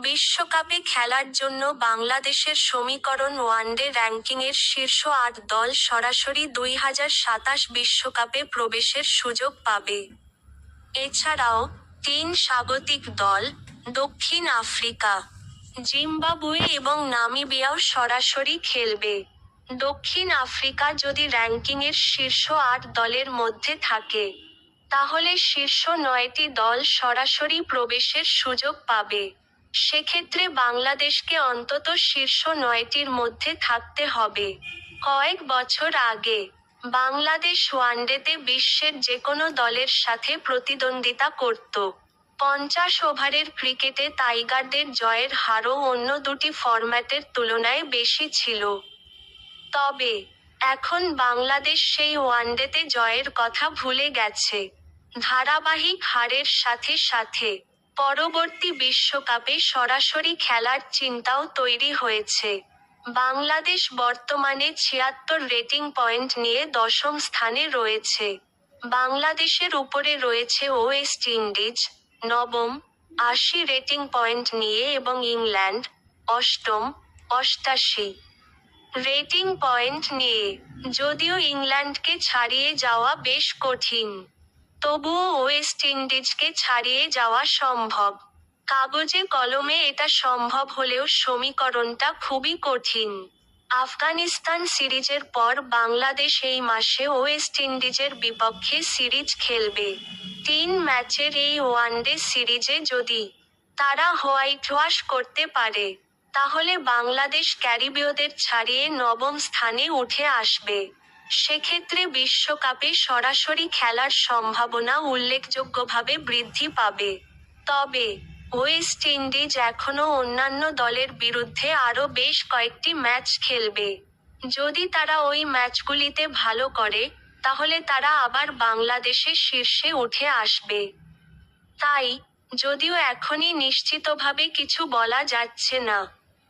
বিশ্বকাপে খেলার জন্য বাংলাদেশের সমীকরণ ওয়ানডে র্যাঙ্কিংয়ের শীর্ষ ৮ দল সরাসরি ২০২৭ বিশ্বকাপে প্রবেশের সুযোগ পাবে। এছাড়াও, ৩ স্বাগতিক দল, দক্ষিণ আফ্রিকা, জিম্বাবুয়ে এবং নামিবিয়াও সরাসরি খেলবে। দক্ষিণ আফ্রিকা যদি র্যাঙ্কিংয়ের শীর্ষ ৮ দলের মধ্যে থাকে, তাহলে শীর্ষ ৯টি দল সরাসরি প্রবেশের সুযোগ পাবে। সেক্ষেত্রে বাংলাদেশকে অন্তত শীর্ষ ৯টির মধ্যে থাকতে হবে। কয়েক বছর আগে, বাংলাদেশ ওয়ানডেতে বিশ্বের যেকোনো দলের সাথে প্রতিদ্বন্দ্বিতা করত। ৫০ ওভারের ক্রিকেটে টাইগারদের জয়ের হারও অন্য দুটি ফরম্যাটের তুলনায় বেশি ছিল। তবে, এখন বাংলাদেশ সেই ওয়ানডেতে জয়ের কথা ভুলে গেছে। ধারাবাহিক হারের সাথে সাথে, পরবর্তী বিশ্বকাপে সরাসরি খেলার চিন্তাও তৈরি হয়েছে। বাংলাদেশ বর্তমানে ৭৬ রেটিং পয়েন্ট নিয়ে ১০ম স্থানে রয়েছে। বাংলাদেশের উপরে রয়েছে ওয়েস্ট ইন্ডিজ, নবম, ৮০ রেটিং পয়েন্ট নিয়ে এবং ইংল্যান্ড, অষ্টম, ৮৮ রেটিং পয়েন্ট নিয়ে। যদিও ইংল্যান্ডকে ছাড়িয়ে যাওয়া বেশ কঠিন, তবুও ওয়েস্ট ইন্ডিজকে ছাড়িয়ে যাওয়া সম্ভব। কাগজে কলমে এটা সম্ভব হলেও সমীকরণটা খুবই কঠিন। আফগানিস্তান সিরিজের পর বাংলাদেশ এই মাসে ওয়েস্ট ইন্ডিজের বিপক্ষে সিরিজ খেলবে। ৩ ম্যাচের এই ওয়ানডে সিরিজে যদি তারা হোয়াইটওয়াশ করতে পারে, তাহলে বাংলাদেশ ক্যারিবীয়দের ছাড়িয়ে নবম স্থানে উঠে আসবে। সেক্ষেত্রে বিশ্বকাপে সরাসরি খেলার সম্ভাবনা উল্লেখযোগ্যভাবে বৃদ্ধি পাবে। তবে, ওয়েস্ট ইন্ডিজ এখনও অন্যান্য দলের বিরুদ্ধে আরও বেশ কয়েকটি ম্যাচ খেলবে। যদি তারা ওই ম্যাচগুলিতে ভালো করে, তাহলে তারা আবার বাংলাদেশের শীর্ষে উঠে আসবে। তাই, যদিও এখনই নিশ্চিতভাবে কিছু বলা যাচ্ছে না,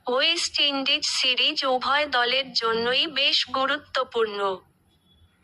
ওয়েস্ট ইন্ডিজ সিরিজ উভয় দলের জন্যই বেশ গুরুত্বপূর্ণ।